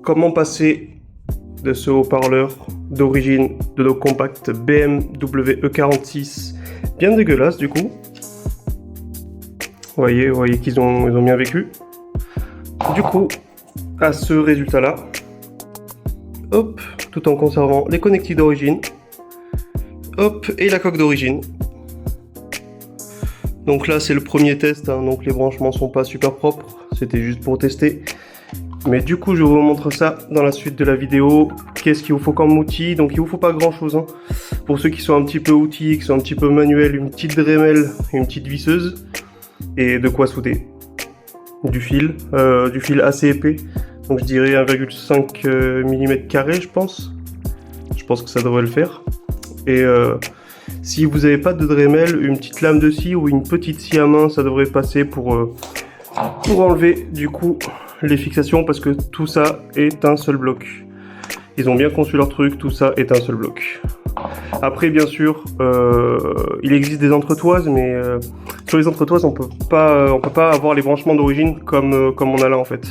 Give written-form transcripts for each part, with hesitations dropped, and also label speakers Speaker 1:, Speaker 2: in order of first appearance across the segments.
Speaker 1: comment passer de ce haut-parleur d'origine de nos compacts BMW E46, bien dégueulasse du coup. Vous voyez qu'ils ont bien vécu. Du coup, à ce résultat-là, hop, tout en conservant les connectiques d'origine, hop, et la coque d'origine. Donc là, c'est le premier test, hein, donc les branchements sont pas super propres, c'était juste pour tester. Mais du coup, je vous montre ça dans la suite de la vidéo. Qu'est-ce qu'il vous faut comme outil? Donc, il vous faut pas grand-chose. Hein. Pour ceux qui sont un petit peu outils, qui sont un petit peu manuels, une petite Dremel, une petite visseuse et de quoi souder. Du fil assez épais. Donc, je dirais 1,5 mm carré, je pense. Je pense que ça devrait le faire. Et si vous n'avez pas de Dremel, une petite lame de scie ou une petite scie à main, ça devrait passer pour enlever du coup les fixations, parce que tout ça est un seul bloc. Ils ont bien conçu leur truc, tout ça est un seul bloc. Après, bien sûr, il existe des entretoises, mais sur les entretoises, on peut pas avoir les branchements d'origine comme on a là en fait.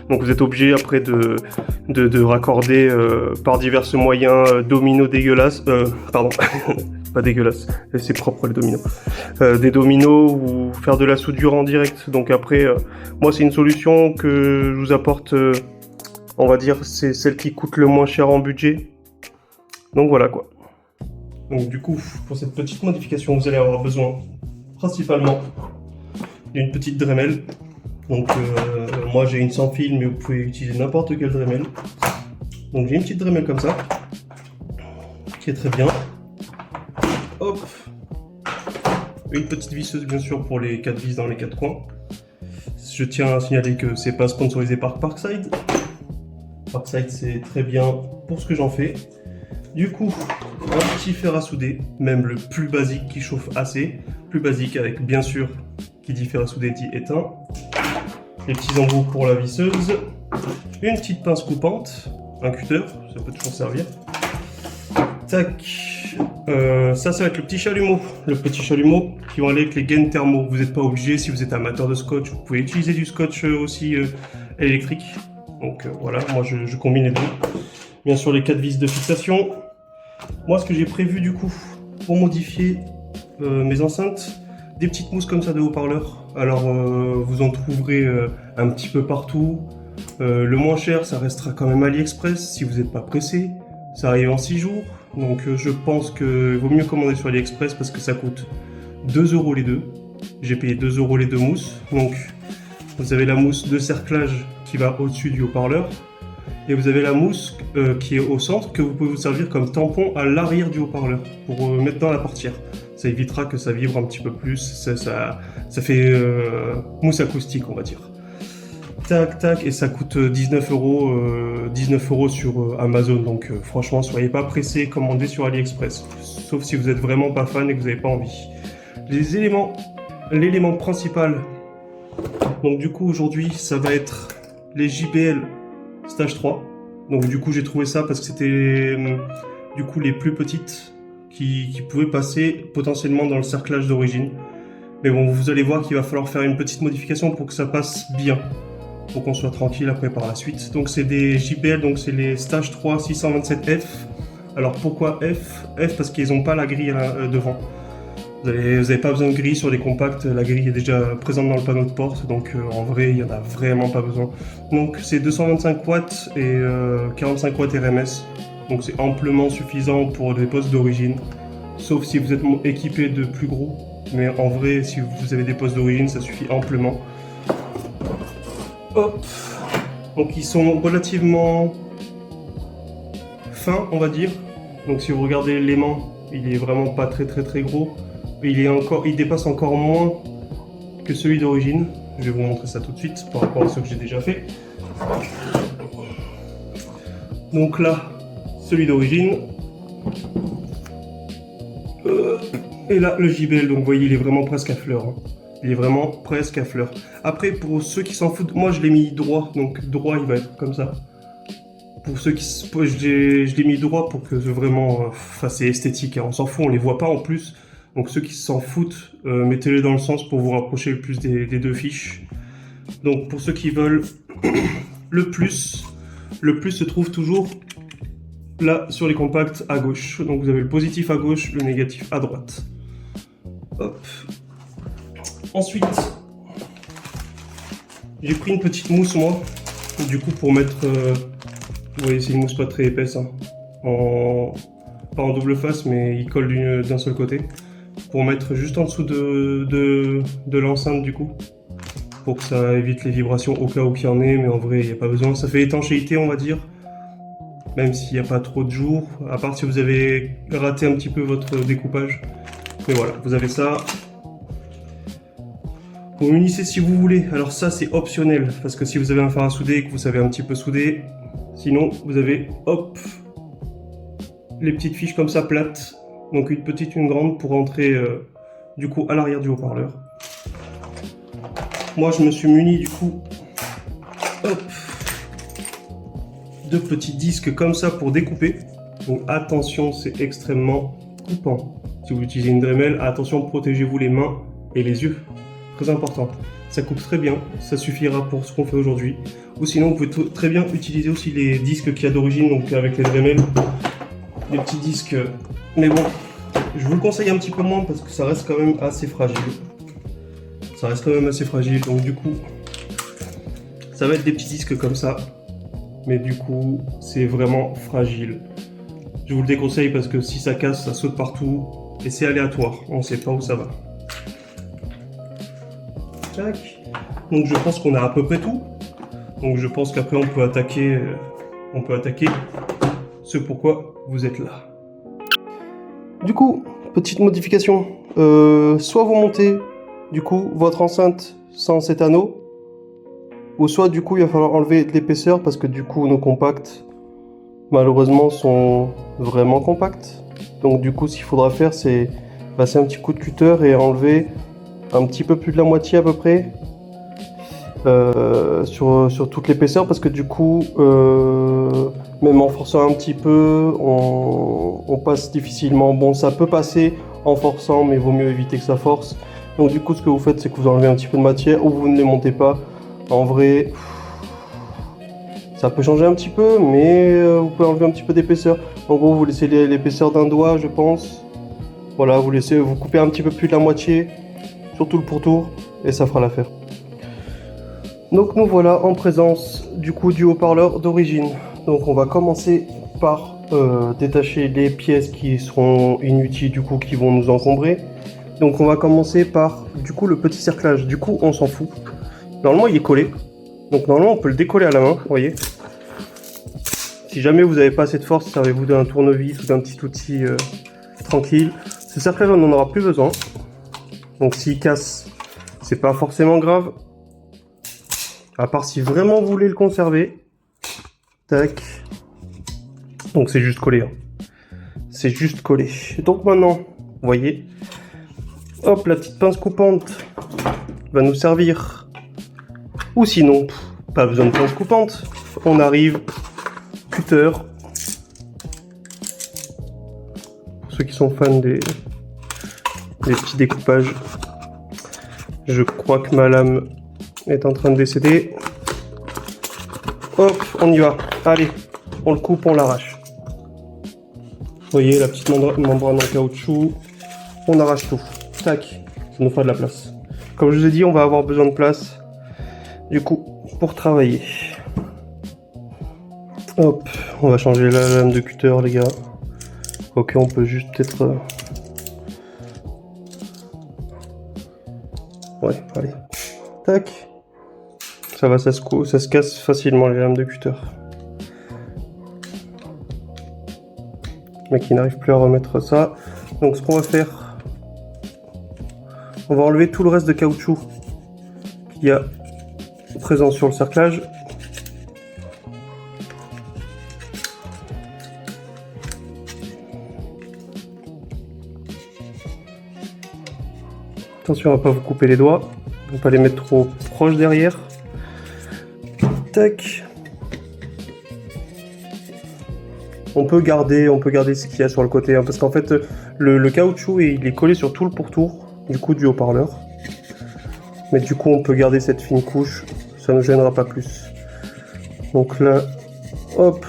Speaker 1: Donc vous êtes obligé après de raccorder par divers moyens, dominos dégueulasses, pardon, pas dégueulasse, c'est propre les dominos, des dominos ou faire de la soudure en direct. Donc après, moi c'est une solution que je vous apporte, on va dire, c'est celle qui coûte le moins cher en budget. Donc voilà quoi. Donc du coup, pour cette petite modification, vous allez avoir besoin principalement d'une petite Dremel. Donc moi j'ai une sans fil, mais vous pouvez utiliser n'importe quelle Dremel. Donc j'ai une petite Dremel comme ça, qui est très bien. Hop, une petite visseuse bien sûr pour les 4 vis dans les 4 coins. Je tiens à signaler que c'est pas sponsorisé par Parkside. Parkside c'est très bien pour ce que j'en fais. Du coup, un petit fer à souder, même le plus basique qui chauffe assez, plus basique avec bien sûr qui dit fer à souder dit éteint. Les petits embouts pour la visseuse, une petite pince coupante, un cutter, ça peut toujours servir. Tac, ça va être le petit chalumeau. Le petit chalumeau qui va aller avec les gaines thermo. Vous n'êtes pas obligé, si vous êtes amateur de scotch, vous pouvez utiliser du scotch aussi électrique. Donc voilà, moi je combine les deux. Bien sûr les 4 vis de fixation. Moi ce que j'ai prévu du coup pour modifier mes enceintes, des petites mousses comme ça de haut-parleur. Alors vous en trouverez un petit peu partout. Le moins cher ça restera quand même AliExpress si vous n'êtes pas pressé. Ça arrive en 6 jours. Donc je pense qu'il vaut mieux commander sur AliExpress parce que ça coûte 2 € les deux. J'ai payé 2 € les deux mousses. Donc vous avez la mousse de cerclage qui va au-dessus du haut-parleur. Et vous avez la mousse qui est au centre, que vous pouvez vous servir comme tampon à l'arrière du haut-parleur pour mettre dans la portière. Ça évitera que ça vibre un petit peu plus, ça fait mousse acoustique on va dire. Tac tac, et ça coûte 19 € sur Amazon, donc franchement soyez pas pressés, commandez sur AliExpress, sauf si vous êtes vraiment pas fan et que vous n'avez pas envie. L'élément principal, donc du coup aujourd'hui ça va être les JBL Stage 3, donc du coup j'ai trouvé ça parce que c'était du coup les plus petites qui pouvaient passer potentiellement dans le cerclage d'origine. Mais bon, vous allez voir qu'il va falloir faire une petite modification pour que ça passe bien, pour qu'on soit tranquille après par la suite. Donc c'est des JBL, donc c'est les Stage 3 627F. Alors pourquoi F? F parce qu'ils n'ont pas la grille devant. Vous n'avez pas besoin de grille sur les compacts, la grille est déjà présente dans le panneau de porte, donc en vrai il n'y en a vraiment pas besoin. Donc c'est 225 watts et 45 watts RMS, donc c'est amplement suffisant pour des postes d'origine, sauf si vous êtes équipé de plus gros, mais en vrai si vous avez des postes d'origine ça suffit amplement. Hop, donc ils sont relativement fins on va dire, donc si vous regardez l'aimant il est vraiment pas très gros. Il dépasse encore moins que celui d'origine. Je vais vous montrer ça tout de suite par rapport à ce que j'ai déjà fait. Donc là, celui d'origine. Et là, le JBL. Donc vous voyez, il est vraiment presque à fleur. Hein. Il est vraiment presque à fleur. Après, pour ceux qui s'en foutent, moi je l'ai mis droit. Donc droit, il va être comme ça. Pour ceux qui... Je l'ai mis droit pour que vraiment... c'est esthétique. Hein. On s'en fout, on les voit pas en plus. Donc ceux qui s'en foutent, mettez-les dans le sens pour vous rapprocher le plus des deux fiches. Donc pour ceux qui veulent le plus, le plus se trouve toujours là sur les compacts à gauche. Donc vous avez le positif à gauche, le négatif à droite. Hop. Ensuite, j'ai pris une petite mousse moi, du coup pour mettre, vous voyez c'est une mousse pas très épaisse, hein. Pas en double face mais il colle d'un seul côté, pour mettre juste en dessous de l'enceinte du coup, pour que ça évite les vibrations au cas où il y en ait, mais en vrai il n'y a pas besoin, ça fait étanchéité on va dire, même s'il n'y a pas trop de jours, à part si vous avez raté un petit peu votre découpage, mais voilà, vous avez ça. Vous munissez si vous voulez, alors ça c'est optionnel, parce que si vous avez un fer à souder et que vous savez un petit peu souder, sinon vous avez, hop, les petites fiches comme ça plates, donc une petite, une grande pour entrer du coup à l'arrière du haut-parleur. Moi je me suis muni du coup, hop, de petits disques comme ça pour découper, donc attention c'est extrêmement coupant. Si vous utilisez une Dremel, attention protégez-vous les mains et les yeux. Très important, ça coupe très bien, ça suffira pour ce qu'on fait aujourd'hui. Ou sinon vous pouvez très bien utiliser aussi les disques qu'il y a d'origine, donc avec les Dremel, des petits disques, mais bon, je vous le conseille un petit peu moins parce que ça reste quand même assez fragile. Ça reste quand même assez fragile, donc du coup, ça va être des petits disques comme ça, mais du coup, c'est vraiment fragile. Je vous le déconseille parce que si ça casse, ça saute partout, et c'est aléatoire, on ne sait pas où ça va. Tac. Donc je pense qu'on a à peu près tout. Donc je pense qu'après on peut attaquer ce pourquoi vous êtes là. Du coup, petite modification. Soit vous montez du coup votre enceinte sans cet anneau, ou soit du coup il va falloir enlever de l'épaisseur parce que du coup nos compacts malheureusement sont vraiment compacts. Donc du coup ce qu'il faudra faire c'est passer un petit coup de cutter et enlever un petit peu plus de la moitié à peu près sur toute l'épaisseur, parce que du coup même en forçant un petit peu on passe difficilement. Bon, ça peut passer en forçant mais il vaut mieux éviter que ça force. Donc du coup ce que vous faites c'est que vous enlevez un petit peu de matière ou vous ne les montez pas. En vrai ça peut changer un petit peu, mais vous pouvez enlever un petit peu d'épaisseur. En gros vous laissez l'épaisseur d'un doigt je pense. Voilà, vous coupez un petit peu plus de la moitié sur tout le pourtour et ça fera l'affaire. Donc nous voilà en présence du coup du haut-parleur d'origine. Donc on va commencer par détacher les pièces qui seront inutiles, du coup qui vont nous encombrer. Donc on va commencer par du coup le petit cerclage. Du coup on s'en fout. Normalement il est collé. Donc normalement on peut le décoller à la main, vous voyez. Si jamais vous n'avez pas assez de force, servez-vous d'un tournevis ou d'un petit outil tranquille. Ce cerclage on n'en aura plus besoin. Donc s'il casse, c'est pas forcément grave. À part si vraiment vous voulez le conserver. Tac. Donc c'est juste collé. Hein. C'est juste collé. Donc maintenant, vous voyez, hop, la petite pince coupante va nous servir. Ou sinon, pas besoin de pince coupante. On arrive, cutter. Pour ceux qui sont fans des petits découpages. Je crois que ma lame est en train de décéder. Hop, on y va. Allez, on le coupe, on l'arrache. Vous voyez la petite membrane en caoutchouc. On arrache tout. Tac, ça nous fera de la place. Comme je vous ai dit, on va avoir besoin de place. Du coup, pour travailler. Hop, on va changer la lame de cutter, les gars. Ok, on peut juste peut-être... Ouais, allez. Tac. Ça va, ça se casse facilement les lames de cutter. Mais qui n'arrive plus à remettre ça. Donc ce qu'on va faire, on va enlever tout le reste de caoutchouc qu'il y a présent sur le cerclage. Attention à ne pas vous couper les doigts, ne pas les mettre trop proches derrière. Tac. On peut garder ce qu'il y a sur le côté, hein, parce qu'en fait le caoutchouc il est collé sur tout le pourtour du coup du haut-parleur. Mais du coup on peut garder cette fine couche, ça ne gênera pas plus. Donc là Hop,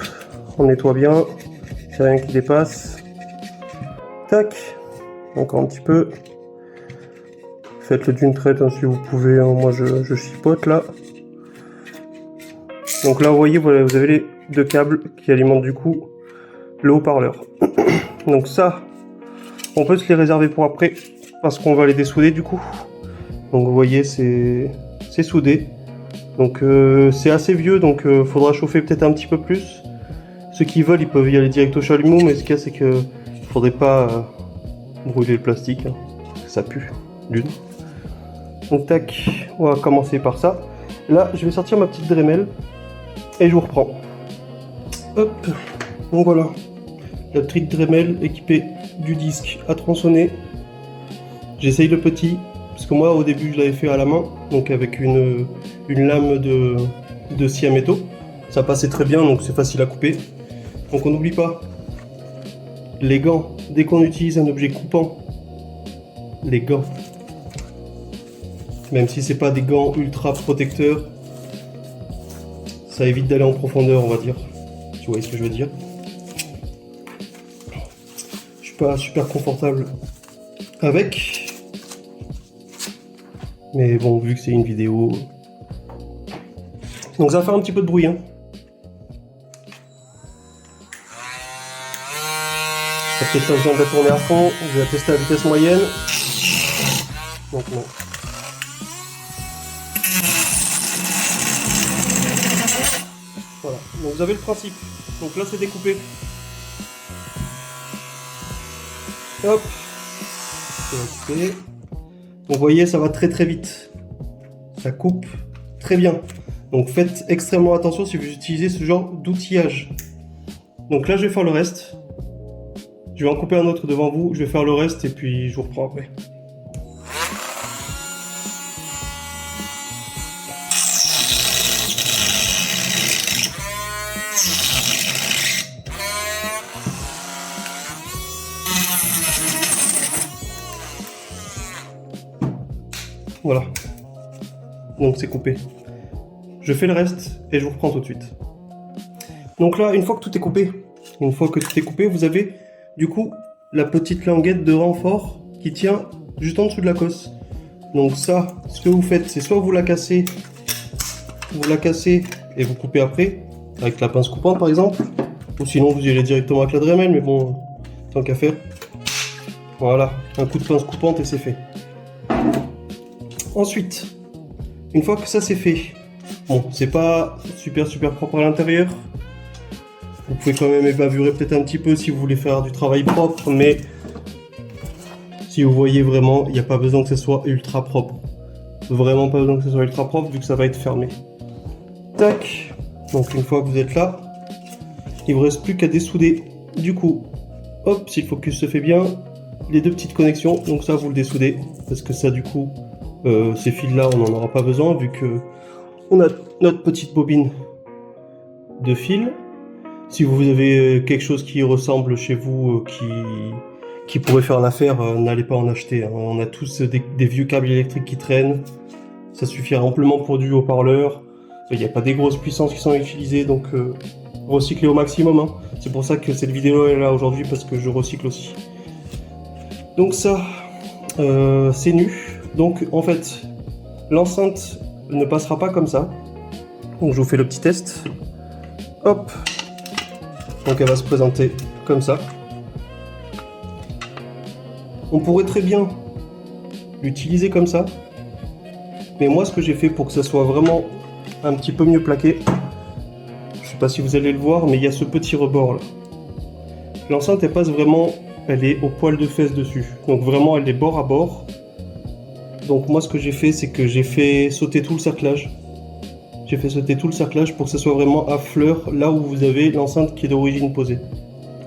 Speaker 1: on nettoie bien, c'est rien qui dépasse. Tac, encore un petit peu. Faites-le d'une traite hein, si vous pouvez, hein. Moi je chipote là. Donc là vous voyez, vous avez les deux câbles qui alimentent du coup le haut-parleur. Donc ça, on peut se les réserver pour après, parce qu'on va les dessouder du coup. Donc vous voyez, c'est soudé. Donc c'est assez vieux, donc faudra chauffer peut-être un petit peu plus. Ceux qui veulent, ils peuvent y aller direct au chalumeau, mais ce qu'il y a, c'est que faudrait pas brûler le plastique, hein, ça pue, d'une. Donc tac, on va commencer par ça. Là, je vais sortir ma petite Dremel et je vous reprends. Hop, donc voilà, la petite Dremel équipée du disque à tronçonner. J'essaye le petit, parce que moi au début je l'avais fait à la main, donc avec une lame de scie à métaux. Ça passait très bien, donc c'est facile à couper. Donc on n'oublie pas les gants, dès qu'on utilise un objet coupant, les gants, même si c'est pas des gants ultra protecteurs, ça évite d'aller en profondeur, on va dire. Tu vois ce que je veux dire? Je suis pas super confortable avec, mais bon, vu que c'est une vidéo, donc ça va faire un petit peu de bruit, hein. Peut-être pas besoin de la tourner à fond, je vais la tester à vitesse moyenne. Donc non. Voilà, donc vous avez le principe. Donc là c'est découpé. Hop, c'est découpé. Donc vous voyez, ça va très très vite. Ça coupe très bien. Donc faites extrêmement attention si vous utilisez ce genre d'outillage. Donc là je vais faire le reste. Je vais en couper un autre devant vous, je vais faire le reste et puis je vous reprends après. Voilà. Donc c'est coupé. Je fais le reste et je vous reprends tout de suite. Donc là, une fois que tout est coupé, vous avez du coup la petite languette de renfort qui tient juste en dessous de la cosse. Donc ça, ce que vous faites, c'est soit vous la cassez et vous coupez après, avec la pince coupante par exemple, ou sinon vous y allez directement avec la Dremel, mais bon, tant qu'à faire. Voilà, un coup de pince coupante et c'est fait. Ensuite, une fois que ça c'est fait, bon, c'est pas super propre à l'intérieur. Vous pouvez quand même ébavurer peut-être un petit peu si vous voulez faire du travail propre, mais si vous voyez vraiment, il n'y a pas besoin que ce soit ultra propre. Vraiment pas besoin que ce soit ultra propre vu que ça va être fermé. Tac. Donc une fois que vous êtes là, il ne vous reste plus qu'à dessouder. Du coup, hop, si le focus se fait bien, les deux petites connexions, donc ça vous le dessoudez, parce que ça du coup, ces fils-là, on n'en aura pas besoin vu que on a notre petite bobine de fil. Si vous avez quelque chose qui ressemble chez vous, qui pourrait faire l'affaire, n'allez pas en acheter, hein. On a tous des vieux câbles électriques qui traînent. Ça suffira amplement pour du haut-parleur. Il n'y a pas des grosses puissances qui sont utilisées, donc recyclez au maximum, hein. C'est pour ça que cette vidéo est là aujourd'hui, parce que je recycle aussi. Donc ça, c'est nu. Donc en fait, l'enceinte ne passera pas comme ça. Donc je vous fais le petit test. Hop. Donc elle va se présenter comme ça. On pourrait très bien l'utiliser comme ça. Mais moi ce que j'ai fait pour que ça soit vraiment un petit peu mieux plaqué, je sais pas si vous allez le voir, mais il y a ce petit rebord là. L'enceinte elle passe vraiment, elle est au poil de fesses dessus. Donc vraiment elle est bord à bord. Donc moi ce que j'ai fait, c'est que j'ai fait sauter tout le cerclage. J'ai fait sauter tout le cerclage pour que ce soit vraiment à fleur là où vous avez l'enceinte qui est d'origine posée.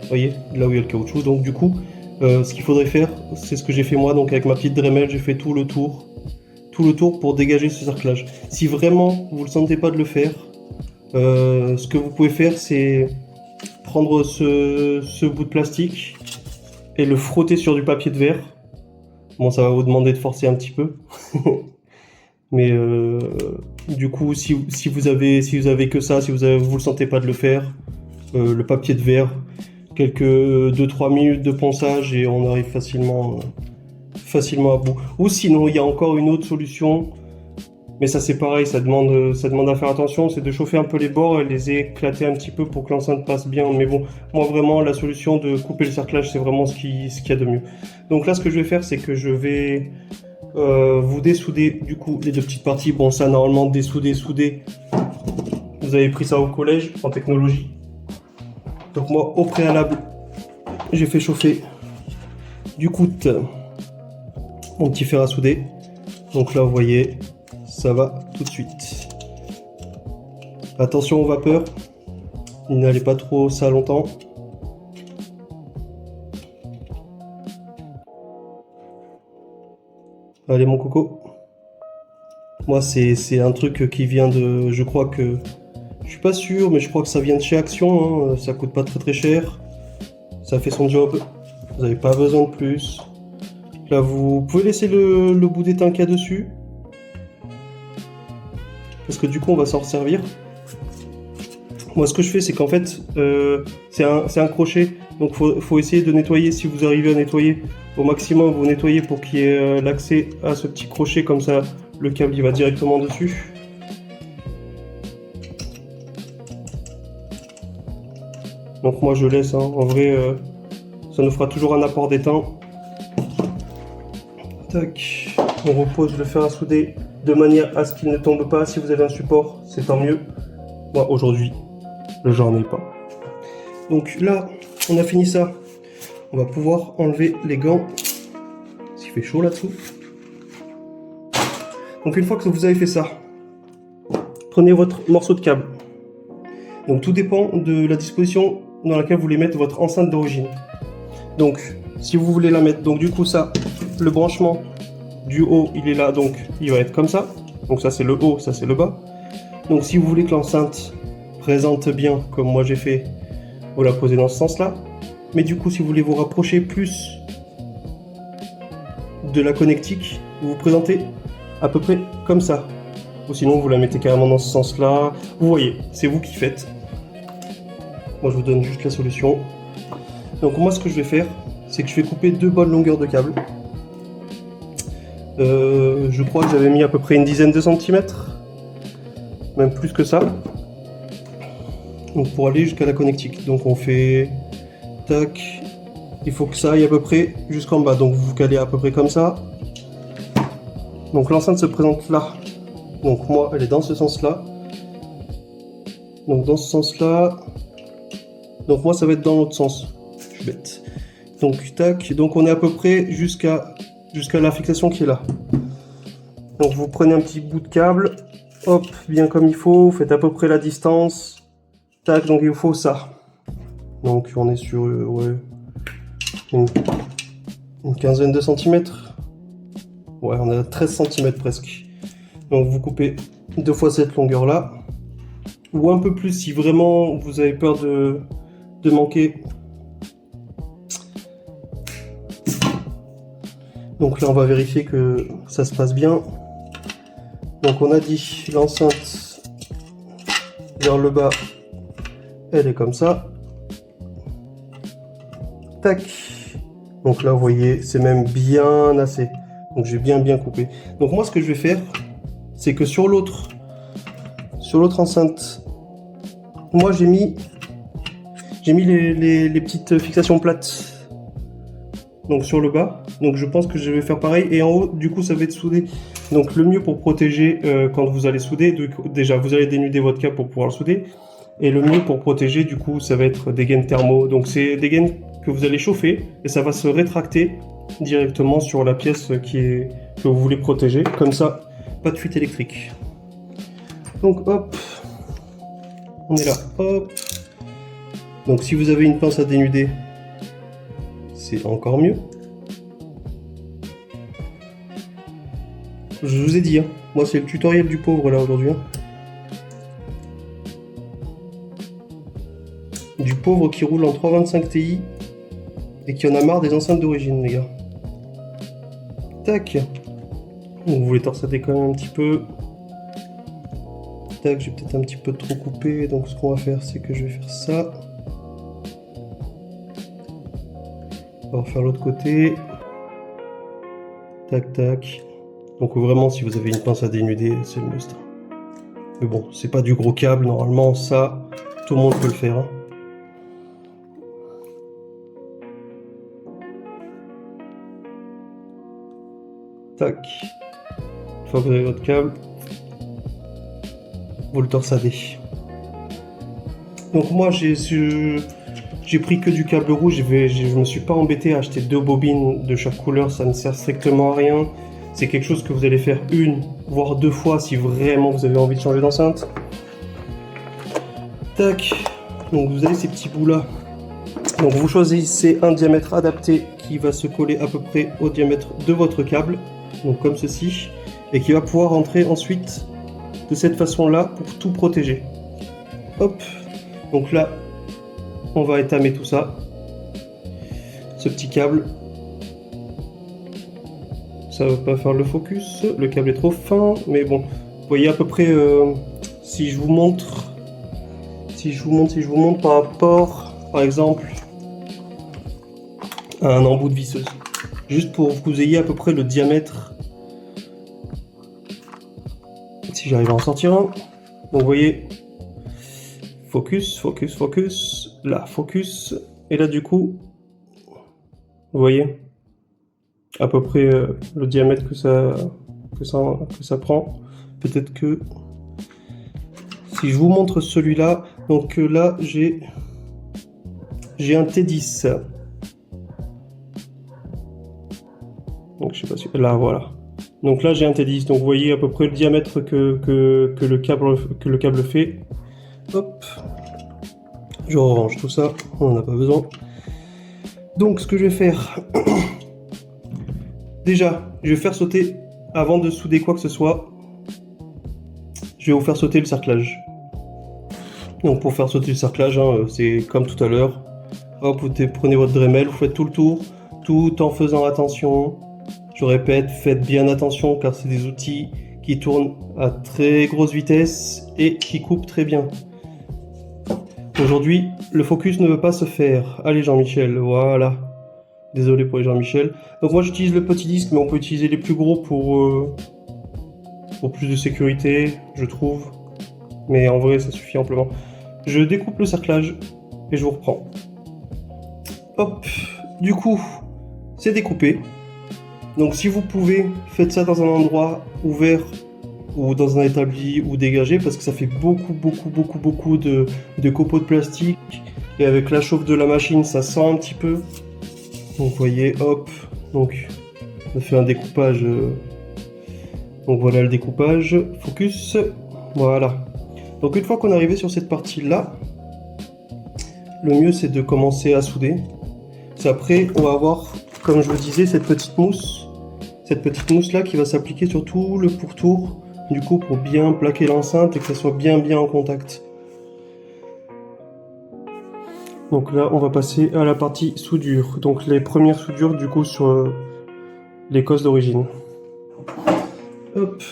Speaker 1: Vous voyez, là où il y a le caoutchouc. Donc du coup, ce qu'il faudrait faire, c'est ce que j'ai fait moi. Donc avec ma petite Dremel, j'ai fait tout le tour pour dégager ce cerclage. Si vraiment vous ne le sentez pas de le faire, ce que vous pouvez faire, c'est prendre ce bout de plastique et le frotter sur du papier de verre. Bon, ça va vous demander de forcer un petit peu. Mais du coup, si vous avez que ça, si vous le sentez pas de le faire, le papier de verre, quelques 2-3 minutes de ponçage et on arrive facilement à bout. Ou sinon, il y a encore une autre solution, mais ça c'est pareil, ça demande à faire attention, c'est de chauffer un peu les bords et les éclater un petit peu pour que l'enceinte passe bien. Mais bon, moi vraiment, la solution de couper le cerclage, c'est vraiment ce qu'il y a de mieux. Donc là, ce que je vais faire, c'est que je vais vous dessouder du coup les deux petites parties. Bon, ça normalement dessouder, souder, vous avez pris ça au collège en technologie. Donc moi, au préalable, j'ai fait chauffer du coup mon petit fer à souder. Donc là, vous voyez, ça va tout de suite. Attention aux vapeurs, n'allez pas trop ça longtemps. Allez mon coco. Moi c'est un truc qui vient de... Je crois que... Je suis pas sûr, mais je crois que ça vient de chez Action. Hein. Ça coûte pas très cher. Ça fait son job. Vous n'avez pas besoin de plus. Là, vous pouvez laisser le bout d'étain qu'il y a dessus. Parce que du coup, on va s'en resservir. Moi, ce que je fais, c'est qu'en fait, c'est un crochet. Donc, faut essayer de nettoyer. Si vous arrivez à nettoyer au maximum, vous nettoyez pour qu'il y ait l'accès à ce petit crochet. Comme ça, le câble, il va directement dessus. Donc moi je laisse, hein. En vrai ça nous fera toujours un apport d'étain. Tac, on repose le fer à souder de manière à ce qu'il ne tombe pas. Si vous avez un support, c'est tant mieux. Moi aujourd'hui, j'en ai pas. Donc là, on a fini ça. On va pouvoir enlever les gants. S'il fait chaud là-dessous. Donc une fois que vous avez fait ça, prenez votre morceau de câble. Donc tout dépend de la disposition dans laquelle vous voulez mettre votre enceinte d'origine. Donc si vous voulez la mettre, donc du coup ça, le branchement du haut il est là, donc il va être comme ça. Donc ça c'est le haut, ça c'est le bas. Donc si vous voulez que l'enceinte présente bien comme moi j'ai fait, vous la posez dans ce sens là. Mais du coup si vous voulez vous rapprocher plus de la connectique, vous vous présentez à peu près comme ça. Ou sinon vous la mettez carrément dans ce sens là. Vous voyez, c'est vous qui faites. Moi je vous donne juste la solution. Donc moi ce que je vais faire, c'est que je vais couper deux bonnes longueurs de câble. Je crois que j'avais mis à peu près une dizaine de centimètres. Même plus que ça. Donc pour aller jusqu'à la connectique. Donc on fait... Tac. Il faut que ça aille à peu près jusqu'en bas. Donc vous vous calez à peu près comme ça. Donc l'enceinte se présente là. Donc moi elle est dans ce sens là. Donc dans ce sens là. Donc moi ça va être dans l'autre sens. Je suis bête. Donc tac. Donc on est à peu près jusqu'à la fixation qui est là. Donc vous prenez un petit bout de câble. Hop, bien comme il faut. Vous faites à peu près la distance. Tac, donc il vous faut ça. Donc on est sur ouais, une quinzaine de centimètres. Ouais, on est à 13 cm presque. Donc vous coupez deux fois cette longueur là. Ou un peu plus si vraiment vous avez peur de manquer. Donc là on va vérifier que ça se passe bien. Donc on a dit l'enceinte vers le bas, elle est comme ça. Tac. Donc là vous voyez c'est même bien assez. Donc j'ai bien coupé. Donc moi ce que je vais faire, c'est que sur l'autre enceinte, moi j'ai mis les petites fixations plates. Donc sur le bas. Donc je pense que je vais faire pareil. Et en haut, du coup, ça va être soudé. Donc le mieux pour protéger quand vous allez souder, déjà vous allez dénuder votre câble pour pouvoir le souder. Et le mieux pour protéger, du coup, ça va être des gaines thermo. Donc c'est des gaines que vous allez chauffer et ça va se rétracter directement sur la pièce que vous voulez protéger. Comme ça, pas de fuite électrique. Donc hop, on est là, hop. Donc si vous avez une pince à dénuder, c'est encore mieux. Je vous ai dit, hein, moi c'est le tutoriel du pauvre là aujourd'hui. Hein. Du pauvre qui roule en 325 Ti et qui en a marre des enceintes d'origine, les gars. Tac. Donc vous les torsadez quand même un petit peu. Tac, j'ai peut-être un petit peu trop coupé, donc ce qu'on va faire, c'est que je vais faire ça. On va faire l'autre côté. Tac, tac. Donc vraiment, si vous avez une pince à dénuder, c'est le must. Mais bon, c'est pas du gros câble, normalement, ça, tout le monde peut le faire. Hein. Tac. Une fois que vous avez votre câble, vous le torsadez. Donc moi, j'ai pris que du câble rouge, je me suis pas embêté à acheter 2 bobines de chaque couleur, ça ne sert strictement à rien. C'est quelque chose que vous allez faire 1 voire 2 fois si vraiment vous avez envie de changer d'enceinte. Tac, donc vous avez ces petits bouts là. Donc vous choisissez un diamètre adapté qui va se coller à peu près au diamètre de votre câble, donc comme ceci, et qui va pouvoir rentrer ensuite de cette façon là pour tout protéger. Hop, donc là on va étamer tout ça, ce petit câble. Ça va pas faire le focus, le câble est trop fin, mais bon, vous voyez à peu près si je vous montre par rapport, par exemple, à un embout de visseuse, juste pour que vous ayez à peu près le diamètre. Si j'arrive à en sortir un, donc vous voyez, focus, focus, focus, là, focus, et là du coup, vous voyez à peu près le diamètre que ça prend. Peut-être que si je vous montre celui-là, donc là j'ai un T10. Donc je sais pas si là voilà. Donc là j'ai un T10. Donc vous voyez à peu près le diamètre que le câble fait. Hop. Je range tout ça, on n'en a pas besoin. Donc ce que je vais faire, déjà, je vais faire sauter, avant de souder quoi que ce soit, je vais vous faire sauter le cerclage. Donc pour faire sauter le cerclage, hein, c'est comme tout à l'heure. Hop, vous prenez votre Dremel, vous faites tout le tour, tout en faisant attention. Je répète, faites bien attention car c'est des outils qui tournent à très grosse vitesse et qui coupent très bien. Aujourd'hui, le focus ne veut pas se faire. Allez Jean-Michel, voilà. Désolé pour les Jean-Michel. Donc moi j'utilise le petit disque, mais on peut utiliser les plus gros pour plus de sécurité, je trouve. Mais en vrai, ça suffit amplement. Je découpe le cerclage et je vous reprends. Hop, du coup, c'est découpé. Donc si vous pouvez, faites ça dans un endroit ouvert ou dans un établi ou dégagé, parce que ça fait beaucoup de copeaux de plastique. Et avec la chauffe de la machine, ça sent un petit peu. Donc vous voyez, hop, donc on fait un découpage. Donc voilà le découpage, focus, voilà. Donc une fois qu'on est arrivé sur cette partie-là, le mieux c'est de commencer à souder. C'est après, on va avoir, comme je vous disais, cette petite mousse là qui va s'appliquer sur tout le pourtour, du coup pour bien plaquer l'enceinte et que ça soit bien en contact. Donc là, on va passer à la partie soudure. Donc les premières soudures du coup sur les cosses d'origine. Hop.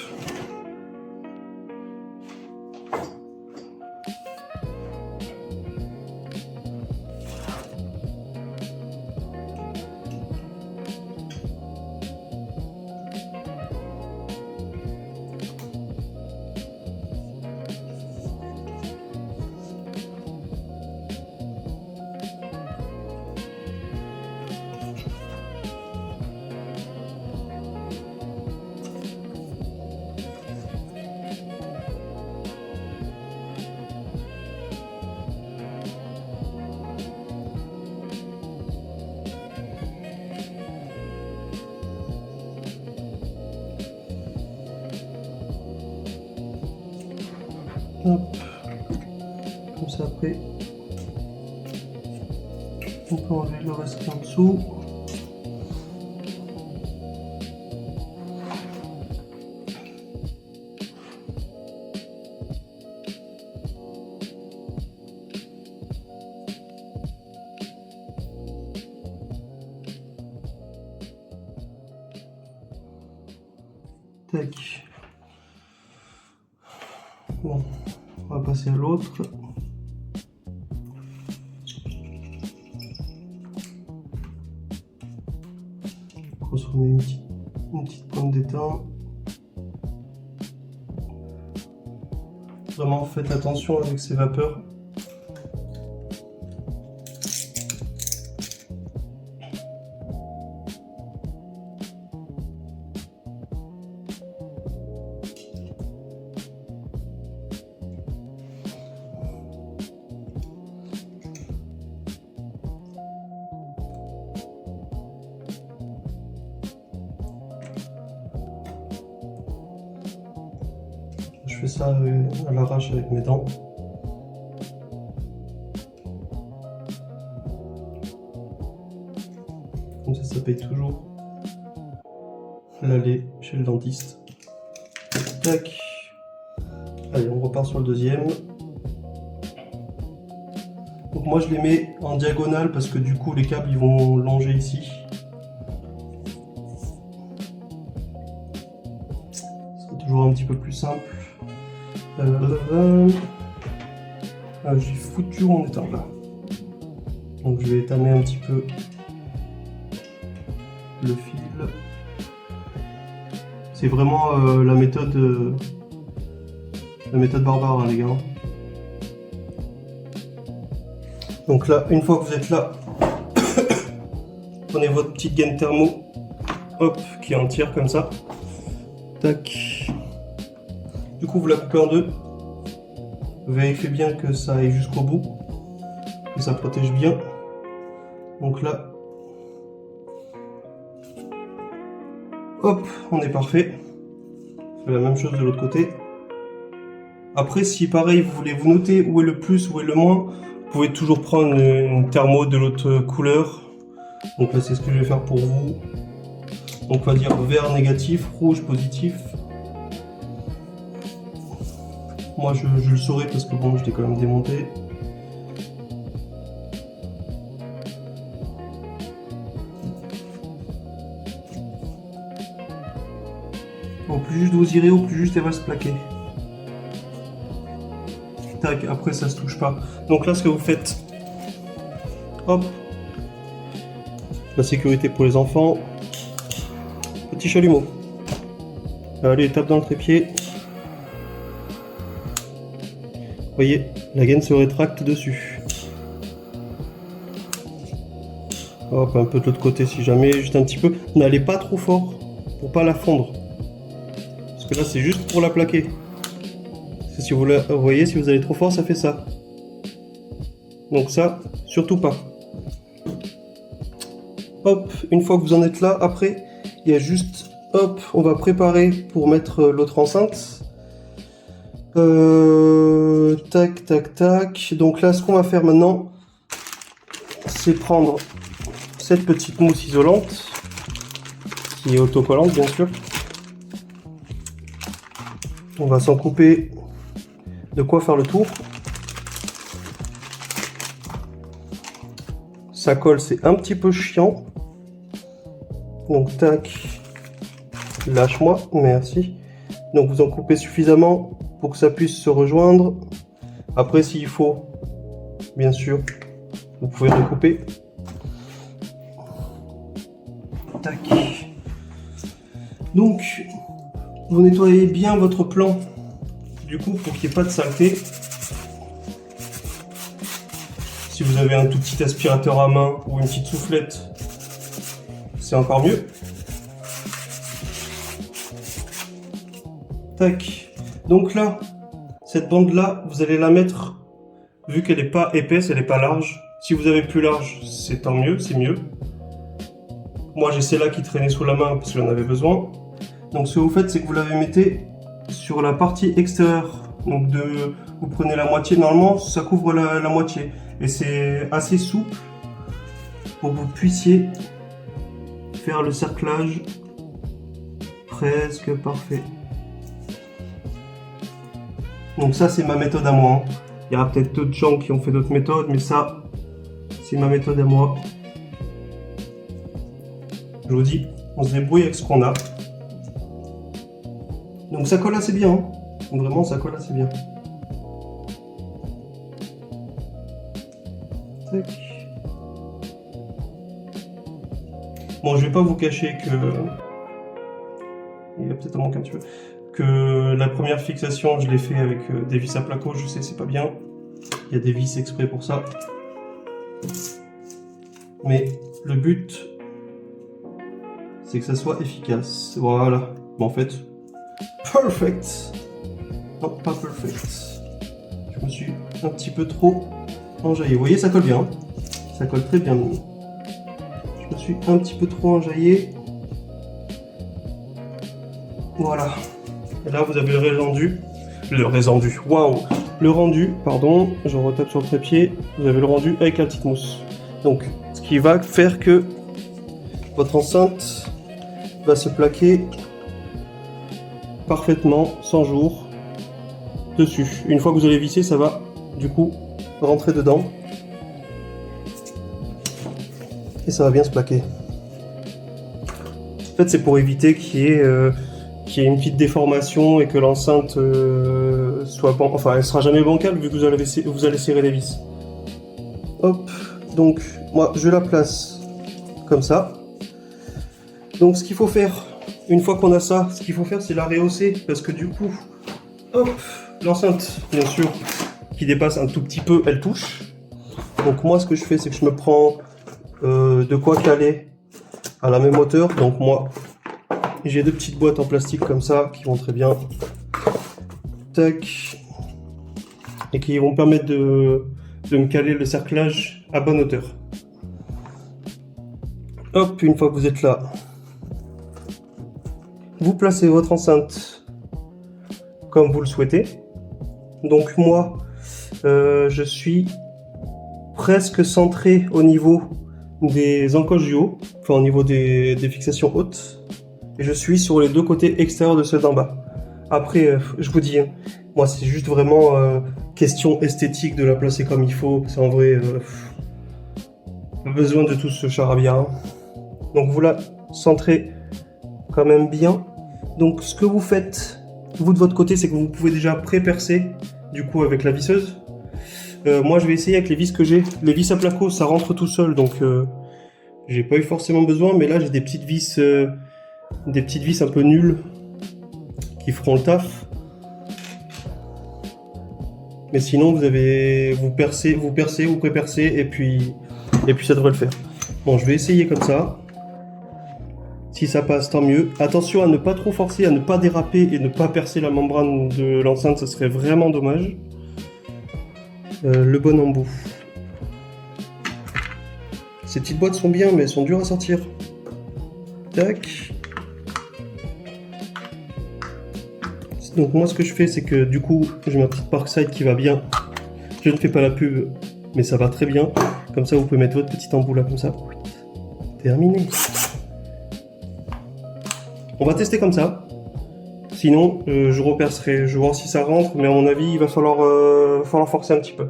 Speaker 1: Hop. Comme ça après, on peut enlever le reste en dessous. Tac. Bon, on va passer à l'autre. on se remet une petite pointe d'étain. Vraiment faites attention avec ces vapeurs. Je fais ça à l'arrache avec mes dents. Comme ça paye toujours l'aller chez le dentiste. Tac. Allez, on repart sur le deuxième. Donc moi je les mets en diagonale parce que du coup les câbles ils vont longer ici. C'est toujours un petit peu plus simple. J'ai foutu mon étain là. Donc je vais étamer un petit peu le fil. C'est vraiment la méthode barbare hein, les gars. Donc là, une fois que vous êtes là, prenez votre petite gaine thermo, hop, qui est entière comme ça. Tac. Du coup, vous la coupez en deux. Vérifiez bien que ça aille jusqu'au bout, que ça protège bien. Donc là, hop, on est parfait. Je fais la même chose de l'autre côté. Après, si pareil, vous voulez vous noter où est le plus, où est le moins, vous pouvez toujours prendre une thermo de l'autre couleur. Donc là, c'est ce que je vais faire pour vous. Donc on va dire vert négatif, rouge positif. Moi je le saurais parce que bon, je l'ai quand même démonté. Au plus juste vous irez, au plus juste elle va se plaquer. Tac, après ça se touche pas. Donc là ce que vous faites, hop, la sécurité pour les enfants, petit chalumeau. Allez, tape dans le trépied. Vous voyez, la gaine se rétracte dessus. Hop, un peu de l'autre côté si jamais, juste un petit peu. N'allez pas trop fort pour pas la fondre. Parce que là c'est juste pour la plaquer. Si vous voyez, si vous allez trop fort, ça fait ça. Donc ça, surtout pas. Hop, une fois que vous en êtes là, après, il y a juste, hop, on va préparer pour mettre l'autre enceinte. Tac, tac, tac. Donc là, ce qu'on va faire maintenant, c'est prendre cette petite mousse isolante, qui est autocollante, bien sûr. On va s'en couper de quoi faire le tour. Ça colle, c'est un petit peu chiant. Donc tac, lâche-moi, merci. Donc vous en coupez suffisamment pour que ça puisse se rejoindre. Après s'il faut, bien sûr, vous pouvez recouper. Tac. Donc vous nettoyez bien votre plan, du coup pour qu'il n'y ait pas de saleté. Si vous avez un tout petit aspirateur à main ou une petite soufflette, c'est encore mieux. Tac. Donc là, cette bande là, vous allez la mettre, vu qu'elle n'est pas épaisse, elle n'est pas large. Si vous avez plus large, c'est tant mieux, c'est mieux. Moi j'ai celle-là qui traînait sous la main parce que j'en avais besoin. Donc ce que vous faites, c'est que vous la mettez sur la partie extérieure. Donc vous prenez la moitié, normalement ça couvre la moitié. Et c'est assez souple pour que vous puissiez faire le cerclage presque parfait. Donc ça c'est ma méthode à moi. Il y aura peut-être d'autres gens qui ont fait d'autres méthodes, mais ça c'est ma méthode à moi. Je vous dis, on se débrouille avec ce qu'on a. Donc ça colle assez bien, hein. Vraiment ça colle assez bien. Bon, je vais pas vous cacher que... Il va peut-être en manquer un petit peu. Que la première fixation, je l'ai fait avec des vis à placo, je sais, c'est pas bien. Il y a des vis exprès pour ça. Mais le but, c'est que ça soit efficace. Voilà. Bon, en fait, perfect. Non, pas perfect. Je me suis un petit peu trop enjaillé. Vous voyez, ça colle bien. Ça colle très bien. Je me suis un petit peu trop enjaillé. Voilà. Et là, vous avez le rendu. Waouh. Le rendu, pardon. Je retape sur le trépied. Vous avez le rendu avec la petite mousse. Donc, ce qui va faire que votre enceinte va se plaquer parfaitement, sans jour, dessus. Une fois que vous allez visser, ça va du coup rentrer dedans. Et ça va bien se plaquer. En fait, c'est pour éviter qu'il y ait une petite déformation et que l'enceinte soit... Enfin, elle sera jamais bancale vu que vous allez serrer les vis. Hop, donc moi je la place comme ça. Donc ce qu'il faut faire, une fois qu'on a ça, ce qu'il faut faire c'est la rehausser parce que du coup, hop, l'enceinte bien sûr qui dépasse un tout petit peu, elle touche. Donc moi ce que je fais c'est que je me prends de quoi caler à la même hauteur. Donc moi j'ai deux petites boîtes en plastique comme ça qui vont très bien. Tac. Et qui vont me permettre de me caler le cerclage à bonne hauteur. Hop, une fois que vous êtes là, vous placez votre enceinte comme vous le souhaitez. Donc moi, je suis presque centré au niveau des encoches du haut, enfin au niveau des fixations hautes, et je suis sur les deux côtés extérieurs de ceux d'en bas. Après, je vous dis, hein, moi c'est juste vraiment question esthétique de la placer comme il faut. C'est en vrai, pas besoin de tout ce charabia. Hein. Donc vous la centrez quand même bien. Donc ce que vous faites, vous de votre côté, c'est que vous pouvez déjà pré-percer du coup avec la visseuse. Moi je vais essayer avec les vis que j'ai. Les vis à placo, ça rentre tout seul, donc j'ai pas eu forcément besoin. Mais là j'ai des petites vis un peu nulles qui feront le taf. Mais sinon vous percez, vous pré-percez et puis ça devrait le faire. Bon, je vais essayer comme ça. Si ça passe, tant mieux. Attention à ne pas trop forcer, à ne pas déraper et ne pas percer la membrane de l'enceinte, ce serait vraiment dommage. Le bon embout. Ces petites boîtes sont bien, mais elles sont dures à sortir. Tac. Donc moi ce que je fais, c'est que du coup, j'ai ma petite Parkside qui va bien. Je ne fais pas la pub, mais ça va très bien. Comme ça, vous pouvez mettre votre petit embout là, comme ça. Terminé. On va tester comme ça. Sinon, je repercerai. Je vais voir si ça rentre, mais à mon avis, il va falloir forcer un petit peu.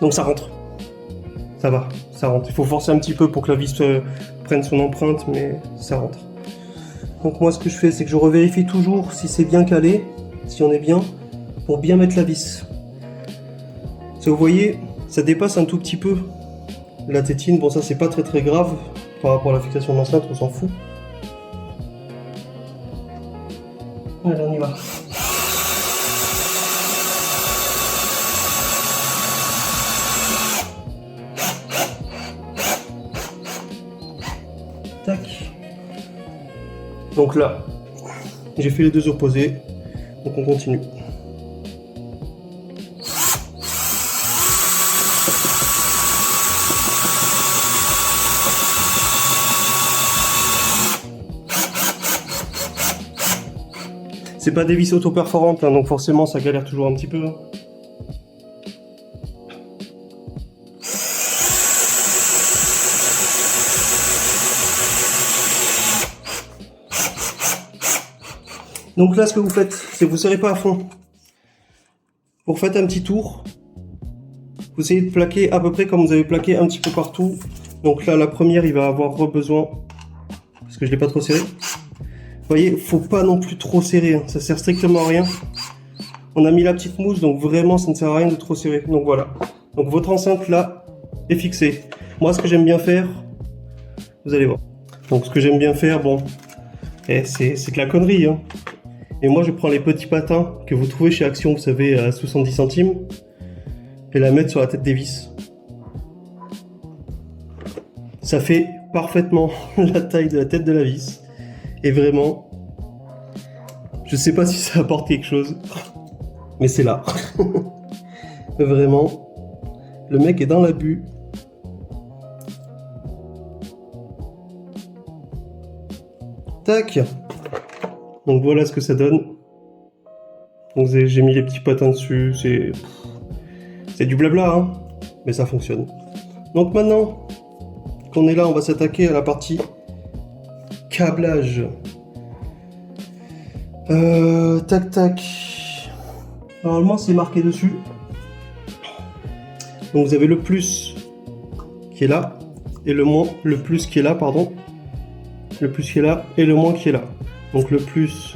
Speaker 1: Donc ça rentre. Ça va, ça rentre. Il faut forcer un petit peu pour que la vis prenne son empreinte, mais ça rentre. Donc moi ce que je fais, c'est que je revérifie toujours si c'est bien calé, si on est bien, pour bien mettre la vis. Si vous voyez, ça dépasse un tout petit peu la tétine. Bon, ça c'est pas très grave par rapport à la fixation de l'enceinte, on s'en fout. Allez, on y va. Tac. Donc là, j'ai fait les deux opposés, donc on continue. C'est pas des vis auto-perforantes, hein, donc forcément ça galère toujours un petit peu. Donc là, ce que vous faites, c'est que vous serrez pas à fond. Vous faites un petit tour. Vous essayez de plaquer à peu près comme vous avez plaqué un petit peu partout. Donc là, la première, il va avoir besoin parce que je l'ai pas trop serré. Vous voyez, faut pas non plus trop serrer, hein. Ça sert strictement à rien. On a mis la petite mousse, donc vraiment ça ne sert à rien de trop serrer. Donc voilà. Donc votre enceinte là est fixée. Moi ce que j'aime bien faire, vous allez voir. Donc ce que j'aime bien faire, bon, c'est de la connerie, hein. Et moi je prends les petits patins que vous trouvez chez Action, vous savez, à 70 centimes, et la mettre sur la tête des vis. Ça fait parfaitement la taille de la tête de la vis. Et vraiment, je sais pas si ça apporte quelque chose, mais c'est là. Vraiment, le mec est dans l'abus. Tac. Donc voilà ce que ça donne. Donc j'ai mis les petits patins dessus, c'est du blabla, hein, mais ça fonctionne. Donc maintenant qu'on est là, on va s'attaquer à la partie câblage. Tac tac. Normalement c'est marqué dessus. Donc vous avez le plus qui est là et le moins, le plus qui est là, pardon. Le plus qui est là et le moins qui est là. Donc le plus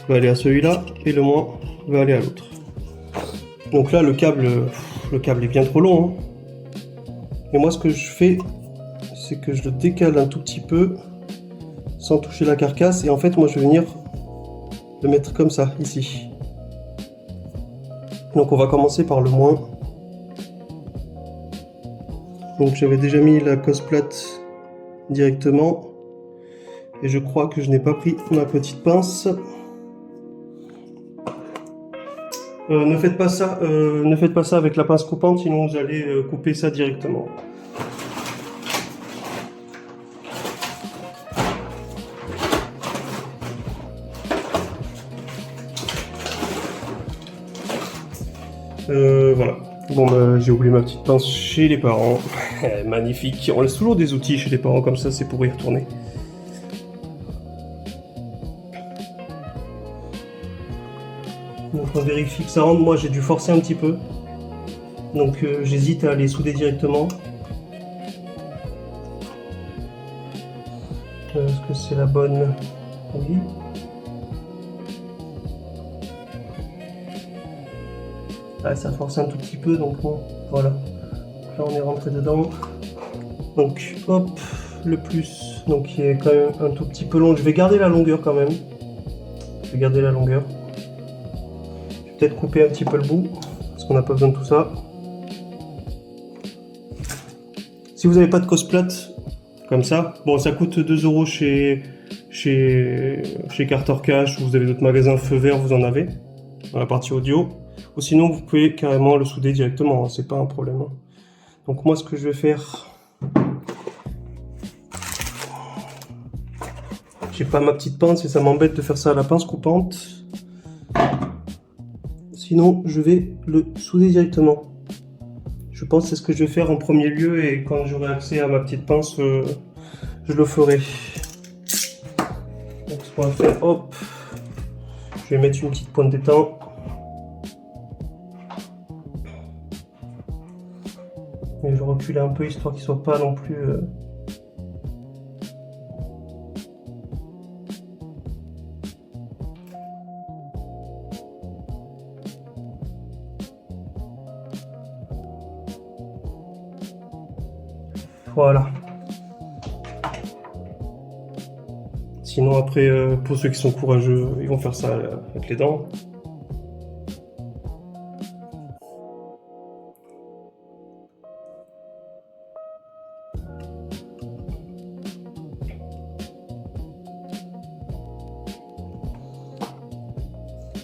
Speaker 1: va aller à celui-là et le moins va aller à l'autre. Donc là le câble est bien trop long, hein. Et moi ce que je fais, c'est que je le décale un tout petit peu sans toucher la carcasse, et en fait moi je vais venir le mettre comme ça ici. Donc on va commencer par le moins. Donc j'avais déjà mis la cosse plate directement. Et je crois que je n'ai pas pris ma petite pince. Ne faites pas ça avec la pince coupante, sinon vous allez couper ça directement. Voilà. Bon, j'ai oublié ma petite pince chez les parents. Magnifique. On laisse toujours des outils chez les parents comme ça, c'est pour y retourner. Donc on vérifie que ça rentre. Moi j'ai dû forcer un petit peu, donc j'hésite à les souder directement. Est-ce que c'est la bonne? Oui. Ah, ça force un tout petit peu, donc bon, voilà. Là on est rentré dedans. Donc hop, le plus, donc il est quand même un tout petit peu long. Je vais garder la longueur quand même. Je vais garder la longueur. Peut-être couper un petit peu le bout, parce qu'on n'a pas besoin de tout ça. Si vous n'avez pas de cosse plate, comme ça, bon ça coûte 2 € chez Carter Cash, ou vous avez d'autres magasins feu vert, vous en avez, dans la partie audio. Ou sinon vous pouvez carrément le souder directement, hein, c'est pas un problème. Hein. Donc moi ce que je vais faire, j'ai pas ma petite pince et ça m'embête de faire ça à la pince coupante. Sinon, je vais le souder directement. Je pense que c'est ce que je vais faire en premier lieu, et quand j'aurai accès à ma petite pince, je le ferai. Donc ce qu'on va faire, hop, je vais mettre une petite pointe d'étain. Et je recule un peu histoire qu'il ne soit pas non plus... Voilà. Sinon après, pour ceux qui sont courageux, ils vont faire ça avec les dents.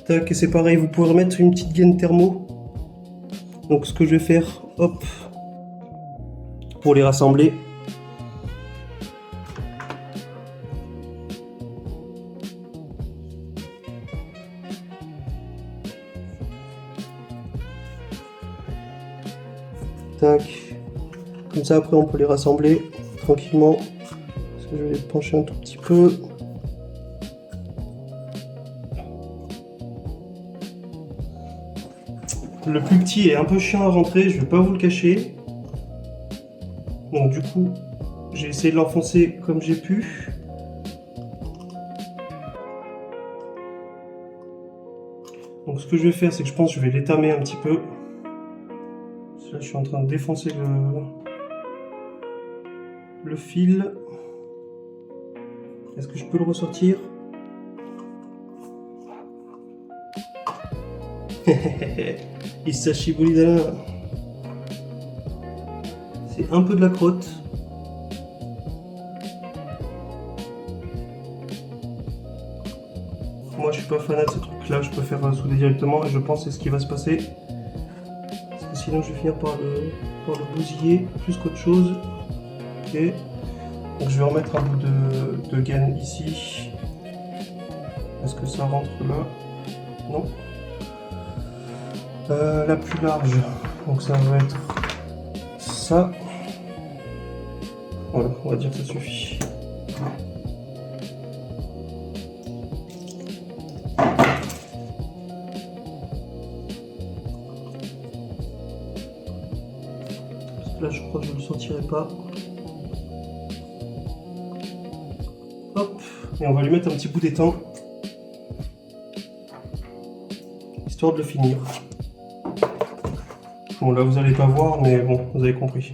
Speaker 1: Tac, et c'est pareil, vous pouvez remettre une petite gaine thermo. Donc ce que je vais faire, hop, pour les rassembler. Tac. Comme ça après on peut les rassembler tranquillement. Parce que je vais les pencher un tout petit peu. Le plus petit est un peu chiant à rentrer, je vais pas vous le cacher. Donc du coup, j'ai essayé de l'enfoncer comme j'ai pu. Donc ce que je vais faire, c'est que je pense que je vais l'étamer un petit peu. Là, je suis en train de défoncer le fil. Est-ce que je peux le ressortir? Hisashi Bolidana. C'est un peu de la crotte. Moi je suis pas fan de ce truc là, je préfère souder directement et je pense que c'est ce qui va se passer. Parce que sinon je vais finir par le bousiller plus qu'autre chose. Ok. Donc je vais remettre un bout de gaine ici. Est-ce que ça rentre là? Non. La plus large, donc ça va être ça. Voilà, on va dire que ça suffit. Là, je crois que je ne le sentirai pas. Hop, et on va lui mettre un petit bout d'étang, histoire de le finir. Bon, là, vous n'allez pas voir, mais bon, vous avez compris.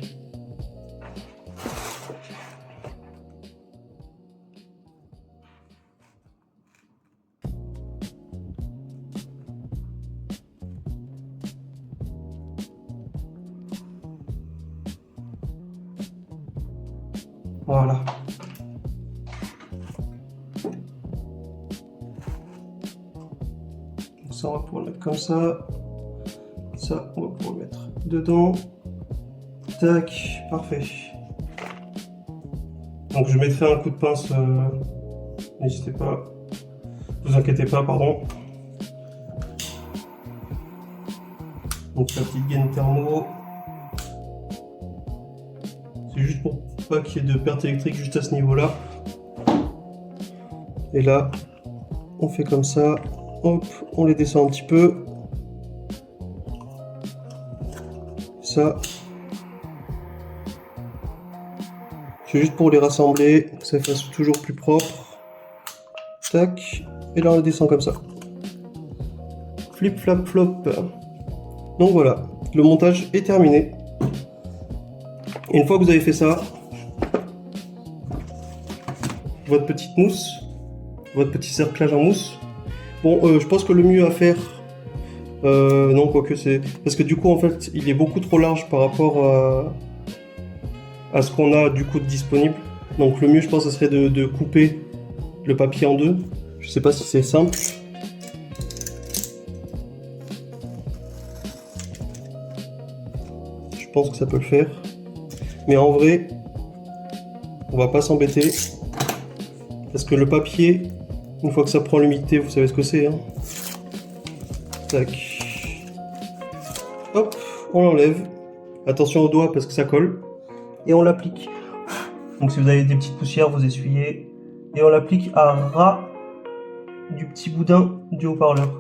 Speaker 1: Voilà. Donc ça, on va pouvoir le mettre comme ça. Ça, on va pouvoir le mettre dedans. Tac, parfait. Donc je mettrai un coup de pince. N'hésitez pas. Vous inquiétez pas, pardon. Donc la petite gaine thermo. C'est juste pour pas qu'il y ait de perte électrique juste à ce niveau-là. Et là, on fait comme ça. Hop, on les descend un petit peu. Ça. C'est juste pour les rassembler, que ça fasse toujours plus propre. Tac. Et là, on les descend comme ça. Flip, flap, flop. Donc voilà, le montage est terminé. Et une fois que vous avez fait ça, votre petite mousse, votre petit cerclage en mousse. Bon, je pense que le mieux à faire, non, quoique c'est... Parce que du coup, en fait, il est beaucoup trop large par rapport à ce qu'on a du coup disponible. Donc le mieux, je pense, ce serait de couper le papier en deux. Je sais pas si c'est simple. Je pense que ça peut le faire. Mais en vrai, on va pas s'embêter. Parce que le papier, une fois que ça prend l'humidité, vous savez ce que c'est, hein. Tac. Hop, on l'enlève. Attention aux doigts parce que ça colle. Et on l'applique. Donc si vous avez des petites poussières, vous essuyez. Et on l'applique à ras du petit boudin du haut-parleur.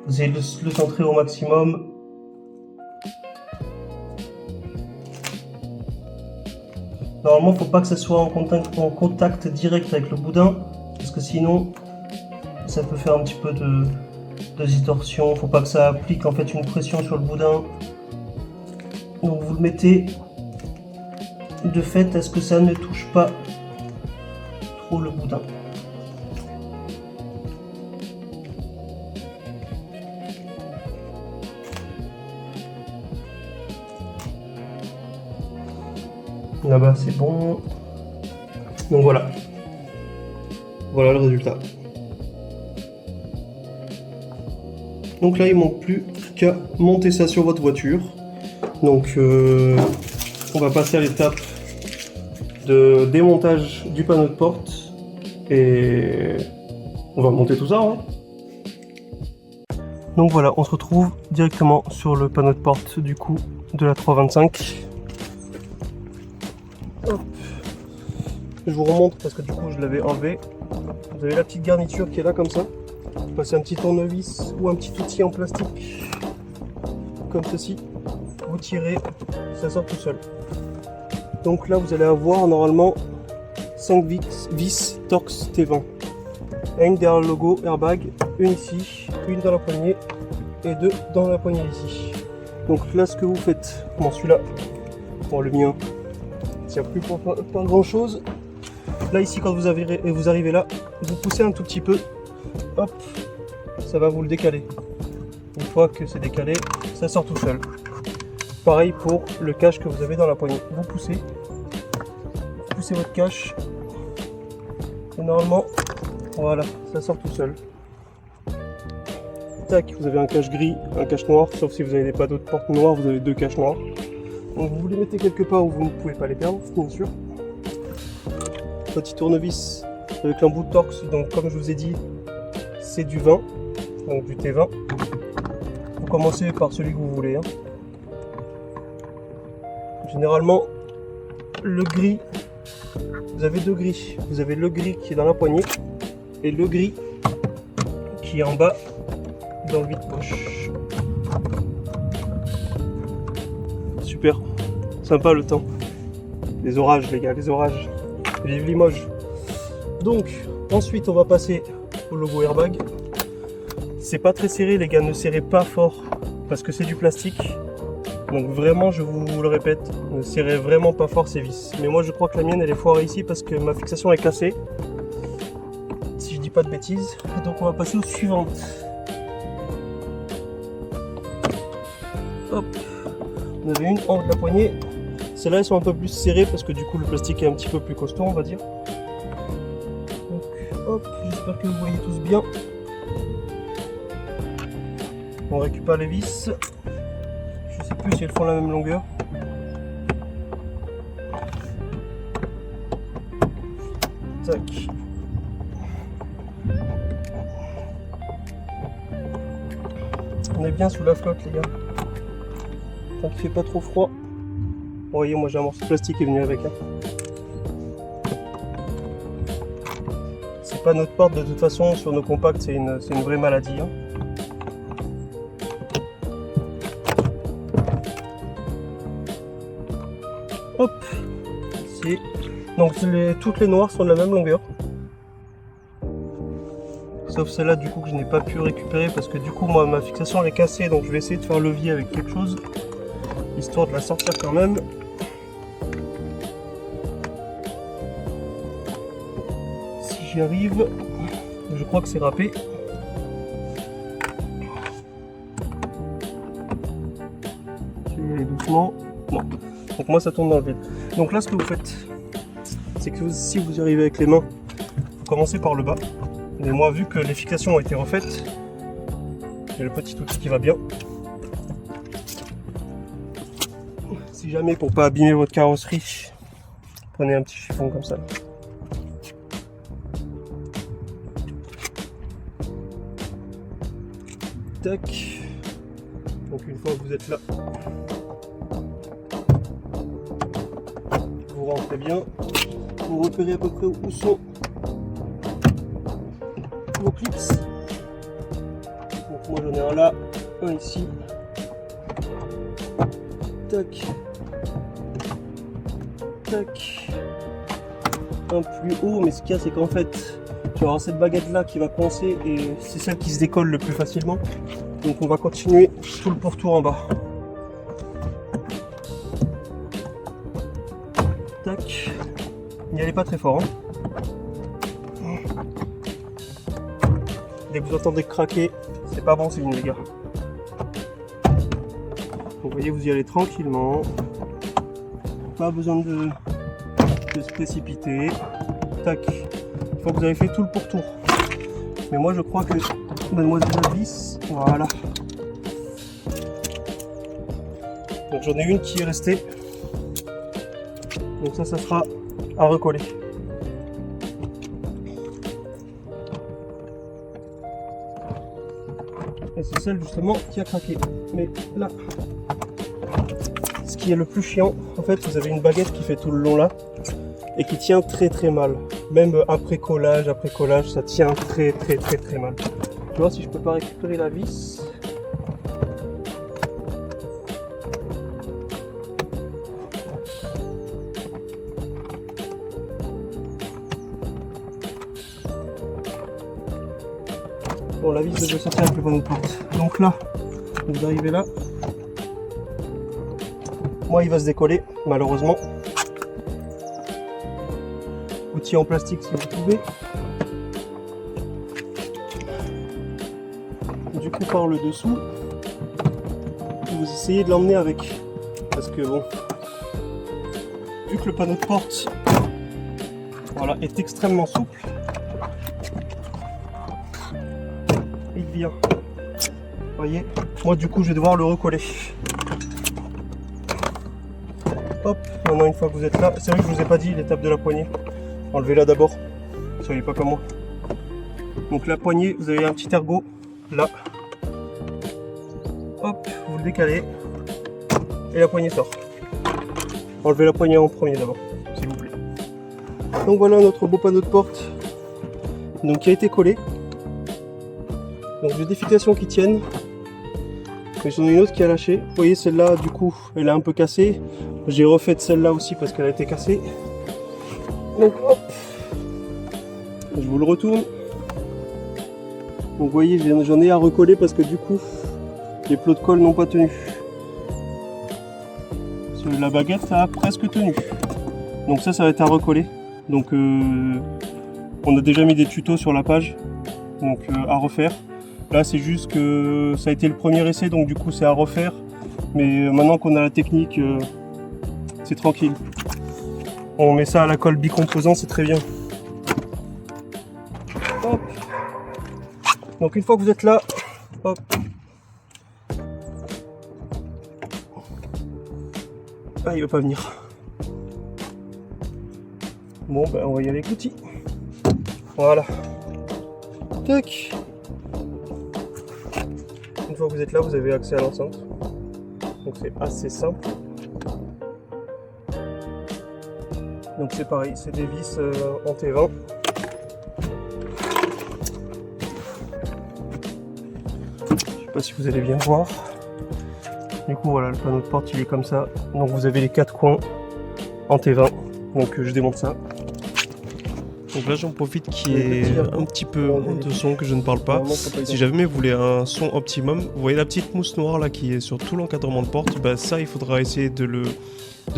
Speaker 1: Vous allez le centrer au maximum. Normalement, il ne faut pas que ça soit en contact direct avec le boudin, parce que sinon, ça peut faire un petit peu de distorsion. Il ne faut pas que ça applique en fait une pression sur le boudin. Donc vous le mettez de fait à ce que ça ne touche pas trop le boudin. Là-bas c'est bon. Donc voilà. Voilà le résultat. Donc là il ne manque plus qu'à monter ça sur votre voiture. Donc on va passer à l'étape de démontage du panneau de porte. Et on va monter tout ça, hein. Donc voilà, on se retrouve directement sur le panneau de porte du coup de la 325. Hop. Je vous remonte parce que du coup je l'avais enlevé. Vous avez la petite garniture qui est là comme ça. Vous passez un petit tournevis ou un petit outil en plastique comme ceci. Vous tirez, ça sort tout seul. Donc là vous allez avoir normalement 5 vis Torx T20. une derrière le logo airbag, une ici, une dans la poignée et deux dans la poignée ici. Donc là ce que vous faites, bon celui-là, bon le mien, il tient plus pour pas grand chose. Là ici quand vous arrivez là, vous poussez un tout petit peu, hop, ça va vous le décaler. Une fois que c'est décalé, ça sort tout seul. Pareil pour le cache que vous avez dans la poignée. Vous poussez votre cache et normalement, voilà, ça sort tout seul. Tac, vous avez un cache gris, un cache noir, sauf si vous n'avez pas d'autres portes noires, vous avez deux caches noires. Donc vous les mettez quelque part où vous ne pouvez pas les perdre, bien sûr. Petit tournevis avec l'embout de Torx, donc comme je vous ai dit, c'est du 20, donc du T20. Vous commencez par celui que vous voulez. Hein. Généralement, le gris, vous avez deux gris. Vous avez le gris qui est dans la poignée et le gris qui est en bas dans le vide-poche. Super, sympa le temps. Les orages les gars, les orages. Vive Limoges. Donc, ensuite on va passer au logo airbag. C'est pas très serré les gars, ne serrez pas fort parce que c'est du plastique. Donc vraiment, je vous le répète, ne serrez vraiment pas fort ces vis. Mais moi je crois que la mienne elle est foirée ici parce que ma fixation est cassée. Si je dis pas de bêtises. Donc on va passer aux suivantes. Hop. On avait une en haut de la poignée. Celles-là elles sont un peu plus serrées parce que du coup le plastique est un petit peu plus costaud on va dire. Donc hop, j'espère que vous voyez tous bien. On récupère les vis. Je sais plus si elles font la même longueur. Tac. On est bien sous la flotte les gars. Tant qu'il fait pas trop froid. Vous voyez, moi j'ai un morceau de plastique qui est venu avec. Hein. C'est pas notre porte de toute façon sur nos compacts, c'est une vraie maladie. Hein. Hop, ici. Donc toutes les noires sont de la même longueur. Sauf celle-là du coup que je n'ai pas pu récupérer parce que du coup moi ma fixation elle est cassée, donc je vais essayer de faire levier avec quelque chose. Histoire de la sortir quand même. Si j'y arrive, je crois que c'est râpé. Je vais y aller doucement. Non. Donc moi ça tourne dans le vide. Donc là ce que vous faites, c'est que si vous y arrivez avec les mains, vous commencez par le bas. Mais moi vu que les fixations ont été refaites, j'ai le petit outil qui va bien. Si jamais pour pas abîmer votre carrosserie, prenez un petit chiffon comme ça. Tac. Donc une fois que vous êtes là, vous rentrez bien, vous repérez à peu près où sont vos clips. Donc moi j'en ai un là, un ici. Tac. Tac. Un plus haut, mais ce qu'il y a c'est qu'en fait, tu vas avoir cette baguette là qui va coincer et c'est celle qui se décolle le plus facilement. Donc on va continuer tout le pourtour en bas. Tac. N'y allez pas très fort. Hein. Dès que vous entendez craquer, c'est pas bon signe les gars. Vous voyez, vous y allez tranquillement. Pas besoin de se précipiter. Tac. Une fois que vous avez fait tout le pourtour. Mais moi je crois que mademoiselle la vis, voilà. Donc j'en ai une qui est restée. Donc ça sera à recoller. Et c'est celle justement qui a craqué. Mais là, ce qui est le plus chiant, en fait, vous avez une baguette qui fait tout le long là et qui tient très très mal. Même après collage, ça tient très mal. Je vais voir si je peux pas récupérer la vis. Bon, la vis devait sortir avec le panneau de porte. Donc là, vous arrivez là. Moi, il va se décoller, malheureusement. Outil en plastique si vous pouvez. Du coup, par le dessous, vous essayez de l'emmener avec. Parce que bon, vu que le panneau de porte voilà, est extrêmement souple, il vient. Vous voyez, moi du coup je vais devoir le recoller. Hop, maintenant une fois que vous êtes là, c'est vrai que je vous ai pas dit l'étape de la poignée. Enlevez-la d'abord, soyez pas comme moi. Donc la poignée, vous avez un petit ergot là. Hop, vous le décalez et la poignée sort. Enlevez la poignée en premier d'abord, s'il vous plaît. Donc voilà notre beau panneau de porte, donc qui a été collé. Donc j'ai des fixations qui tiennent. Mais j'en ai une autre qui a lâché. Vous voyez celle-là du coup elle est un peu cassée. J'ai refait celle-là aussi parce qu'elle a été cassée. Donc hop, je vous le retourne. Donc vous voyez j'en ai à recoller parce que du coup les plots de colle n'ont pas tenu. La baguette a presque tenu. Donc ça va être à recoller. Donc on a déjà mis des tutos sur la page. Donc à refaire. Là c'est juste que ça a été le premier essai, donc du coup c'est à refaire. Mais maintenant qu'on a la technique, c'est tranquille. On met ça à la colle bicomposant, c'est très bien. Hop. Donc une fois que vous êtes là, hop. Ah, il va pas venir. Bon, ben on va y aller avec l'outil. Voilà. Tac. Une fois que vous êtes là, vous avez accès à l'enceinte. Donc c'est assez simple. Donc c'est pareil, c'est des vis en T20. Je sais pas si vous allez bien voir. Du coup voilà, le panneau de porte il est comme ça. Donc vous avez les 4 coins en T20. Donc je démonte ça.
Speaker 2: Donc là j'en profite qu'il y ait un petit peu de son que je ne parle pas. Si jamais vous voulez un son optimum, vous voyez la petite mousse noire là qui est sur tout l'encadrement de porte, bah ça il faudra essayer de le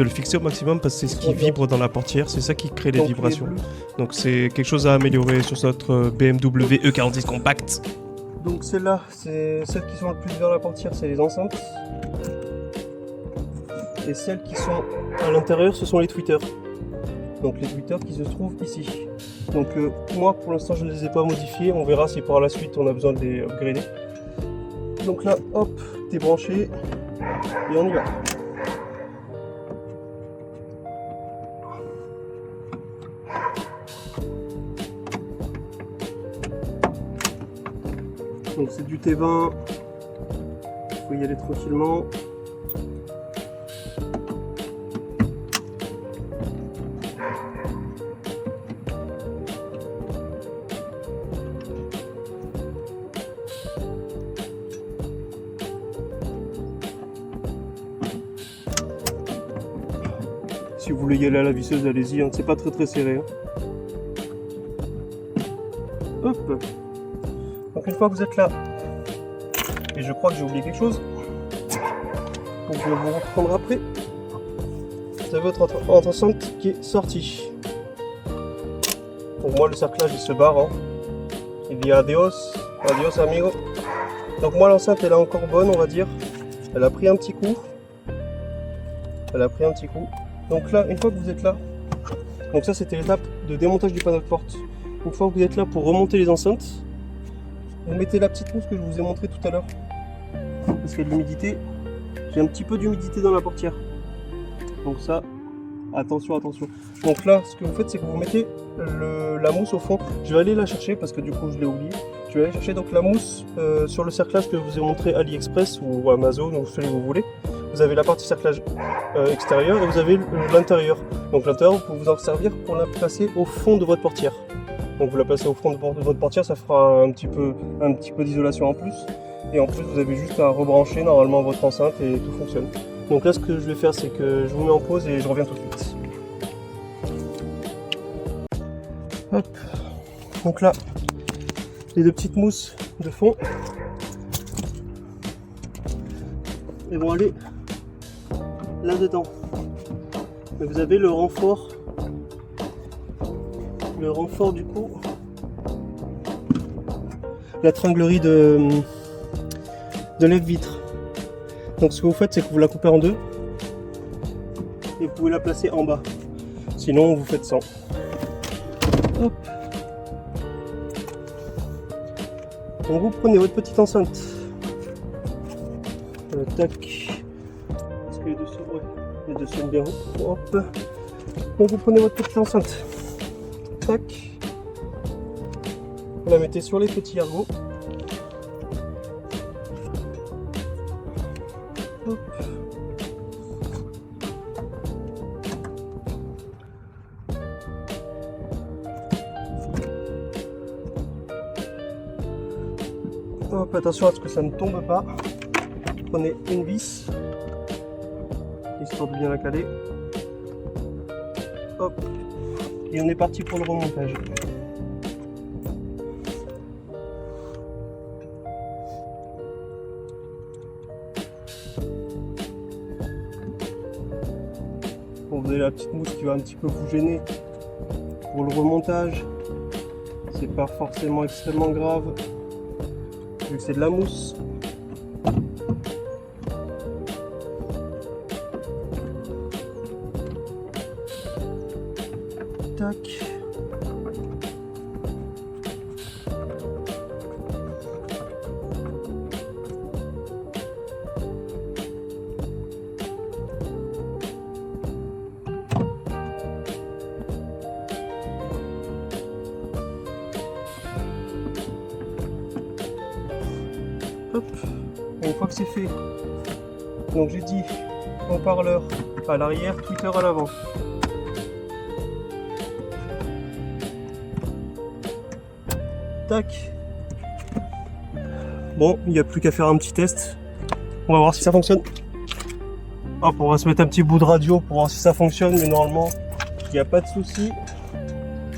Speaker 2: fixer au maximum parce que c'est ce qui vibre dans la portière, c'est ça qui crée les vibrations. Donc c'est quelque chose à améliorer sur notre BMW E46 Compact.
Speaker 1: Donc celles-là, c'est celles qui sont le plus vers la portière, c'est les enceintes. Et celles qui sont à l'intérieur, ce sont les tweeters. Donc les tweeters qui se trouvent ici. Donc moi pour l'instant je ne les ai pas modifiés, on verra si par la suite on a besoin de les upgrader. Donc là, hop, débranché et on y va. Donc c'est du T20, il faut y aller tranquillement. Si vous voulez y aller à la visseuse, allez-y, hein. C'est pas très serré. Hein. Hop. Donc une fois que vous êtes là, et je crois que j'ai oublié quelque chose, donc je vais vous reprendre après. Vous avez votre enceinte qui est sortie. Donc moi le cerclage il se barre. Hein. Il dit adios, adios amigo. Donc moi l'enceinte elle est encore bonne on va dire. Elle a pris un petit coup. Donc là, une fois que vous êtes là, donc ça c'était l'étape de démontage du panneau de porte. Une fois que vous êtes là pour remonter les enceintes, vous mettez la petite mousse que je vous ai montré tout à l'heure. Parce qu'il y a de l'humidité, j'ai un petit peu d'humidité dans la portière. Donc ça, attention. Donc là, ce que vous faites, c'est que vous mettez la mousse au fond. Je vais aller la chercher parce que du coup je l'ai oublié. Je vais aller chercher donc la mousse sur le cerclage que je vous ai montré AliExpress ou Amazon ou celui que vous voulez. Vous avez la partie cerclage extérieur et vous avez l'intérieur. Donc l'intérieur, vous pouvez vous en servir pour la placer au fond de votre portière. Donc vous la placez au fond de votre portière, ça fera un petit peu d'isolation en plus. Et en plus, vous avez juste à rebrancher normalement votre enceinte et tout fonctionne. Donc là, ce que je vais faire, c'est que je vous mets en pause et je reviens tout de suite. Hop. Donc là, les deux petites mousses de fond. Et vont aller là-dedans. Mais vous avez le renfort du coup, la tringlerie de lève-vitre. Donc ce que vous faites, c'est que vous la coupez en deux et vous pouvez la placer en bas. Sinon, vous faites sans. Hop. Donc vous prenez votre petite enceinte. Tac. Est-ce que les deux sont... Ouais, les deux sont bien hauts. Hop. Donc vous prenez votre petite enceinte. Tac. Vous la mettez sur les petits ergots. Hop. Hop, attention à ce que ça ne tombe pas. Prenez une vis, histoire de bien la caler. Hop. Et on est parti pour le remontage. Bon, vous avez la petite mousse qui va un petit peu vous gêner pour le remontage. C'est pas forcément extrêmement grave, vu que c'est de la mousse. Tac. Hop. Et une fois que c'est fait, donc j'ai dit haut-parleur à l'arrière, tweeter à l'avant. Tac. Bon, il n'y a plus qu'à faire un petit test. On va voir si ça fonctionne. Hop, on va se mettre un petit bout de radio pour voir si ça fonctionne, mais normalement, il n'y a pas de souci.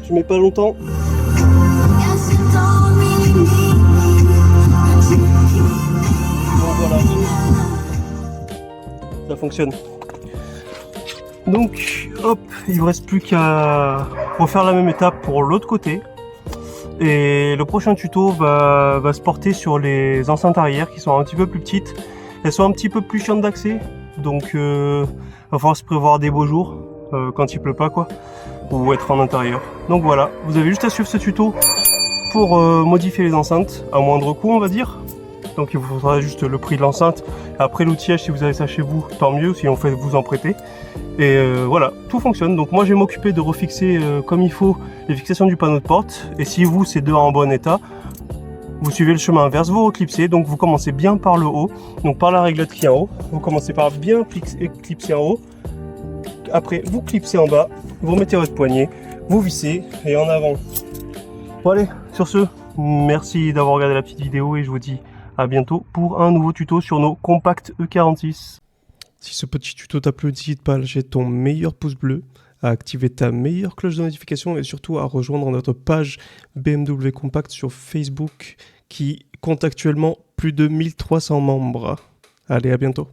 Speaker 1: Je mets pas longtemps. Bon, voilà. Ça fonctionne. Donc, hop, il ne me reste plus qu'à refaire la même étape pour l'autre côté. Et le prochain tuto va se porter sur les enceintes arrière qui sont un petit peu plus petites. Elles sont un petit peu plus chiantes d'accès, donc va falloir se prévoir des beaux jours quand il pleut pas quoi, ou être en intérieur. Donc voilà, vous avez juste à suivre ce tuto pour modifier les enceintes à moindre coût on va dire. Donc il vous faudra juste le prix de l'enceinte. Après l'outillage, si vous avez ça chez vous, tant mieux, sinon vous en prêtez. Et voilà, tout fonctionne. Donc moi je vais m'occuper de refixer comme il faut les fixations du panneau de porte. Et si vous, c'est deux en bon état, vous suivez le chemin inverse, vous reclipsez. Donc vous commencez bien par le haut, donc par la réglette qui est en haut. Vous commencez par bien clipser en haut. Après vous clipsez en bas, vous mettez votre poignet, vous vissez et en avant. Bon allez, sur ce, merci d'avoir regardé la petite vidéo et je vous dis à bientôt pour un nouveau tuto sur nos compacts E46. Si ce petit tuto t'a plu, n'hésite pas à lâcher ton meilleur pouce bleu, à activer ta meilleure cloche de notification et surtout à rejoindre notre page BMW Compact sur Facebook qui compte actuellement plus de 1300 membres. Allez, à bientôt.